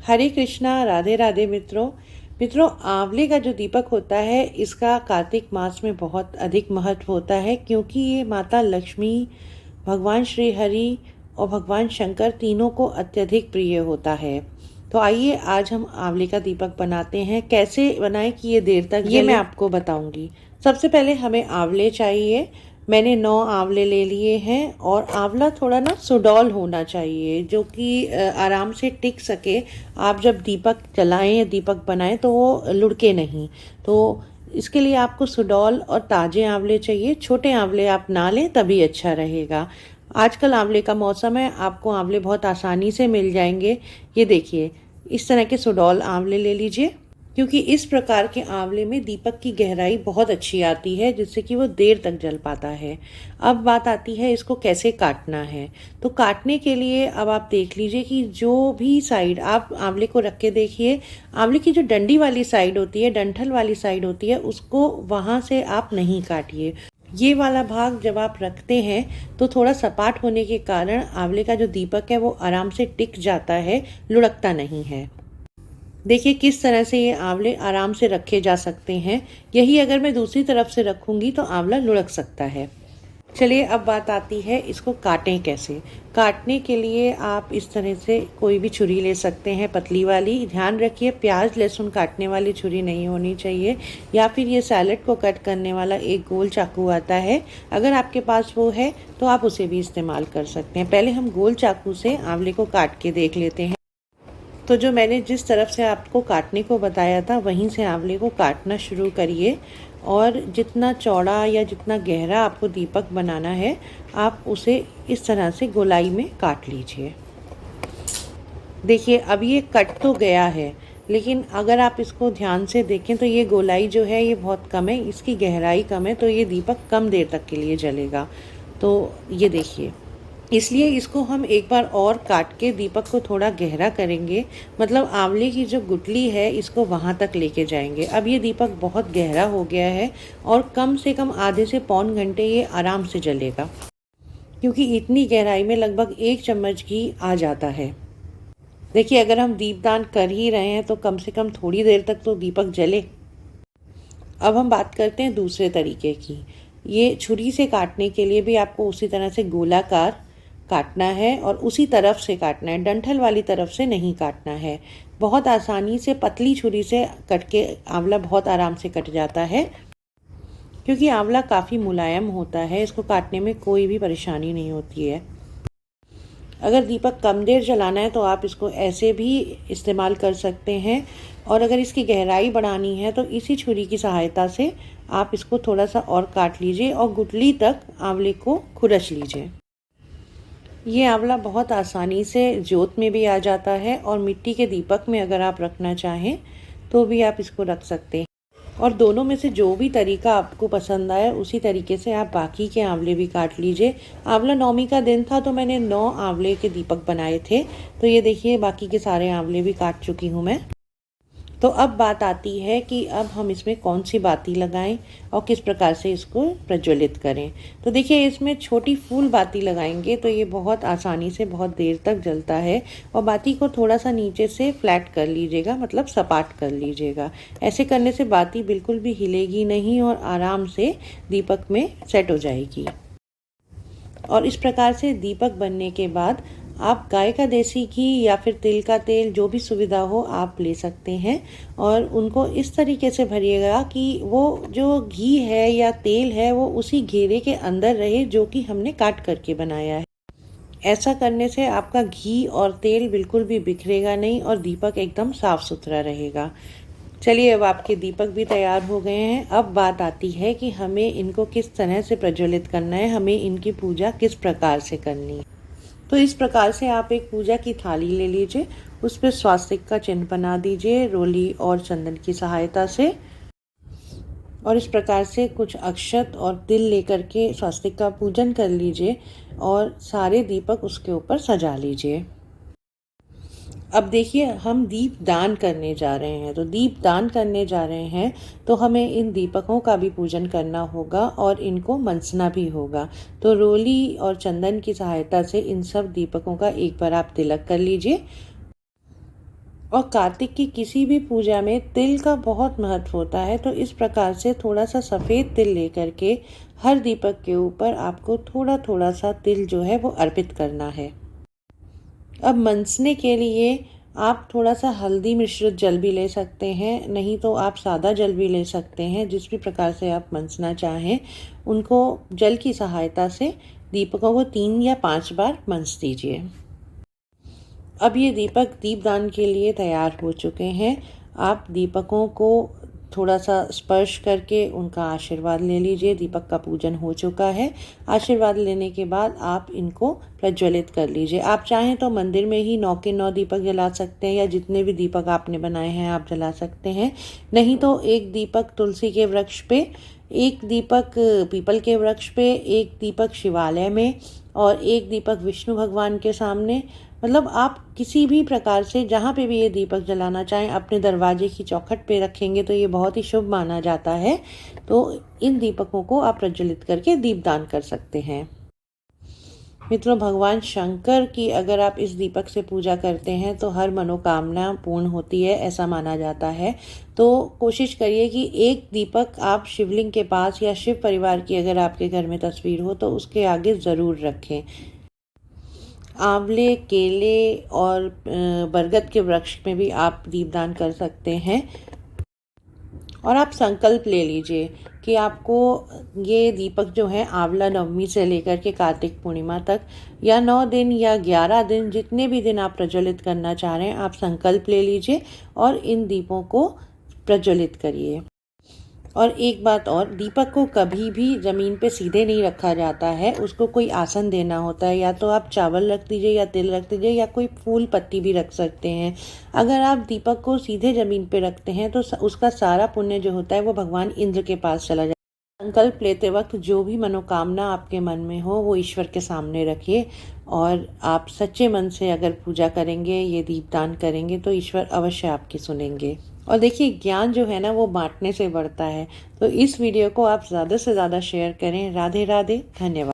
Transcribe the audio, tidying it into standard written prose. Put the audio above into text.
हरे कृष्णा, राधे राधे मित्रों। आंवले का जो दीपक होता है इसका कार्तिक मास में बहुत अधिक महत्व होता है, क्योंकि ये माता लक्ष्मी, भगवान श्री हरि और भगवान शंकर तीनों को अत्यधिक प्रिय होता है। तो आइए आज हम आंवले का दीपक बनाते हैं। कैसे बनाएं कि ये देर तक ये मैं आपको बताऊंगी। सबसे पहले हमें आंवले चाहिए। मैंने 9 आंवले ले लिए हैं और आंवला थोड़ा ना सुडौल होना चाहिए, जो कि आराम से टिक सके। आप जब दीपक जलाएं या दीपक बनाएं तो वो लुढ़के नहीं। तो इसके लिए आपको सुडौल और ताज़े आंवले चाहिए। छोटे आंवले आप ना लें तभी अच्छा रहेगा। आजकल आंवले का मौसम है, आपको आंवले बहुत आसानी से मिल जाएंगे। ये देखिए, इस तरह के सुडौल आंवले ले लीजिए, क्योंकि इस प्रकार के आंवले में दीपक की गहराई बहुत अच्छी आती है, जिससे कि वो देर तक जल पाता है। अब बात आती है इसको कैसे काटना है। तो काटने के लिए अब आप देख लीजिए कि जो भी साइड आप आंवले को रख के देखिए, आंवले की जो डंडी वाली साइड होती है, डंठल वाली साइड होती है, उसको वहाँ से आप नहीं काटिए। ये वाला भाग जब आप रखते हैं तो थोड़ा सपाट होने के कारण आंवले का जो दीपक है वो आराम से टिक जाता है, लुढ़कता नहीं है। देखिए किस तरह से ये आंवले आराम से रखे जा सकते हैं। यही अगर मैं दूसरी तरफ से रखूंगी तो आंवला लुढ़क सकता है। चलिए अब बात आती है इसको काटें कैसे। काटने के लिए आप इस तरह से कोई भी छुरी ले सकते हैं, पतली वाली। ध्यान रखिए प्याज लहसुन काटने वाली छुरी नहीं होनी चाहिए, या फिर ये सैलेड को कट करने वाला एक गोल चाकू आता है, अगर आपके पास वो है तो आप उसे भी इस्तेमाल कर सकते हैं। पहले हम गोल चाकू से आंवले को काट के देख लेते हैं। तो जो मैंने जिस तरफ से आपको काटने को बताया था वहीं से आंवले को काटना शुरू करिए, और जितना चौड़ा या जितना गहरा आपको दीपक बनाना है आप उसे इस तरह से गोलाई में काट लीजिए। देखिए अब ये कट तो गया है, लेकिन अगर आप इसको ध्यान से देखें तो ये गोलाई जो है ये बहुत कम है, इसकी गहराई कम है, तो ये दीपक कम देर तक के लिए जलेगा। तो ये देखिए, इसलिए इसको हम एक बार और काट के दीपक को थोड़ा गहरा करेंगे, मतलब आंवले की जो गुठली है इसको वहाँ तक लेके जाएंगे। अब ये दीपक बहुत गहरा हो गया है और कम से कम आधे से पौन घंटे ये आराम से जलेगा, क्योंकि इतनी गहराई में लगभग 1 चम्मच घी आ जाता है। देखिए अगर हम दीपदान कर ही रहे हैं तो कम से कम थोड़ी देर तक तो दीपक जले। अब हम बात करते हैं दूसरे तरीके की। ये छुरी से काटने के लिए भी आपको उसी तरह से गोलाकार काटना है और उसी तरफ से काटना है, डंठल वाली तरफ से नहीं काटना है। बहुत आसानी से पतली छुरी से कट के आंवला बहुत आराम से कट जाता है, क्योंकि आंवला काफ़ी मुलायम होता है, इसको काटने में कोई भी परेशानी नहीं होती है। अगर दीपक कम देर जलाना है तो आप इसको ऐसे भी इस्तेमाल कर सकते हैं, और अगर इसकी गहराई बढ़ानी है तो इसी छुरी की सहायता से आप इसको थोड़ा सा और काट लीजिए और गुठली तक आंवले को खुरच लीजिए। ये आंवला बहुत आसानी से जोत में भी आ जाता है, और मिट्टी के दीपक में अगर आप रखना चाहें तो भी आप इसको रख सकते हैं। और दोनों में से जो भी तरीका आपको पसंद आए उसी तरीके से आप बाकी के आंवले भी काट लीजिए। आंवला नवमी का दिन था तो मैंने 9 आंवले के दीपक बनाए थे। तो ये देखिए बाकी के सारे आंवले भी काट चुकी हूँ मैं। तो अब बात आती है कि अब हम इसमें कौन सी बाती लगाएं और किस प्रकार से इसको प्रज्वलित करें। तो देखिए इसमें छोटी फूल बाती लगाएंगे तो ये बहुत आसानी से बहुत देर तक जलता है। और बाती को थोड़ा सा नीचे से फ्लैट कर लीजिएगा, मतलब सपाट कर लीजिएगा। ऐसे करने से बाती बिल्कुल भी हिलेगी नहीं और आराम से दीपक में सेट हो जाएगी। और इस प्रकार से दीपक बनने के बाद आप गाय का देसी घी या फिर तिल का तेल, जो भी सुविधा हो आप ले सकते हैं, और उनको इस तरीके से भरिएगा कि वो जो घी है या तेल है वो उसी घेरे के अंदर रहे जो कि हमने काट करके बनाया है। ऐसा करने से आपका घी और तेल बिल्कुल भी बिखरेगा नहीं और दीपक एकदम साफ सुथरा रहेगा। चलिए अब आपके दीपक भी तैयार हो गए हैं। अब बात आती है कि हमें इनको किस तरह से प्रज्वलित करना है, हमें इनकी पूजा किस प्रकार से करनी है। तो इस प्रकार से आप एक पूजा की थाली ले लीजिए, उस पर स्वास्तिक का चिन्ह बना दीजिए रोली और चंदन की सहायता से, और इस प्रकार से कुछ अक्षत और तिल लेकर के स्वास्तिक का पूजन कर लीजिए और सारे दीपक उसके ऊपर सजा लीजिए। अब देखिए हम दीप दान करने जा रहे हैं, तो दीप दान करने जा रहे हैं तो हमें इन दीपकों का भी पूजन करना होगा और इनको मनसना भी होगा। तो रोली और चंदन की सहायता से इन सब दीपकों का एक बार आप तिलक कर लीजिए। और कार्तिक की किसी भी पूजा में तिल का बहुत महत्व होता है। तो इस प्रकार से थोड़ा सा सफ़ेद तिल लेकर के हर दीपक के ऊपर आपको थोड़ा थोड़ा सा तिल जो है वो अर्पित करना है। अब मंसने के लिए आप थोड़ा सा हल्दी मिश्रित जल भी ले सकते हैं, नहीं तो आप सादा जल भी ले सकते हैं। जिस भी प्रकार से आप मंसना चाहें उनको जल की सहायता से दीपकों को 3 या 5 बार मंस दीजिए। अब ये दीपक दीपदान के लिए तैयार हो चुके हैं। आप दीपकों को थोड़ा सा स्पर्श करके उनका आशीर्वाद ले लीजिए। दीपक का पूजन हो चुका है। आशीर्वाद लेने के बाद आप इनको प्रज्वलित कर लीजिए। आप चाहें तो मंदिर में ही 9 के 9 दीपक जला सकते हैं, या जितने भी दीपक आपने बनाए हैं आप जला सकते हैं। नहीं तो एक दीपक तुलसी के वृक्ष पे, एक दीपक पीपल के वृक्ष पे, एक दीपक शिवालय में और एक दीपक विष्णु भगवान के सामने, मतलब आप किसी भी प्रकार से जहाँ पे भी ये दीपक जलाना चाहें अपने दरवाजे की चौखट पे रखेंगे तो ये बहुत ही शुभ माना जाता है। तो इन दीपकों को आप प्रज्वलित करके दीपदान कर सकते हैं। मित्रों, भगवान शंकर की अगर आप इस दीपक से पूजा करते हैं तो हर मनोकामना पूर्ण होती है, ऐसा माना जाता है। तो कोशिश करिए कि एक दीपक आप शिवलिंग के पास या शिव परिवार की अगर आपके घर में तस्वीर हो तो उसके आगे ज़रूर रखें। आंवले, केले और बरगद के वृक्ष में भी आप दीपदान कर सकते हैं। और आप संकल्प ले लीजिए कि आपको ये दीपक जो है आंवला नवमी से लेकर के कार्तिक पूर्णिमा तक, या 9 दिन या 11 दिन, जितने भी दिन आप प्रज्वलित करना चाह रहे हैं, आप संकल्प ले लीजिए और इन दीपों को प्रज्वलित करिए। और एक बात और, दीपक को कभी भी ज़मीन पे सीधे नहीं रखा जाता है, उसको कोई आसन देना होता है। या तो आप चावल रख दीजिए या तिल रख दीजिए या कोई फूल पत्ती भी रख सकते हैं। अगर आप दीपक को सीधे ज़मीन पे रखते हैं तो उसका सारा पुण्य जो होता है वो भगवान इंद्र के पास चला जाता है। संकल्प लेते वक्त जो भी मनोकामना आपके मन में हो वो ईश्वर के सामने रखिए, और आप सच्चे मन से अगर पूजा करेंगे, ये दीपदान करेंगे तो ईश्वर अवश्य आपकी सुनेंगे। और देखिए, ज्ञान जो है ना वो बांटने से बढ़ता है। तो इस वीडियो को आप ज़्यादा से ज़्यादा शेयर करें। राधे राधे, धन्यवाद।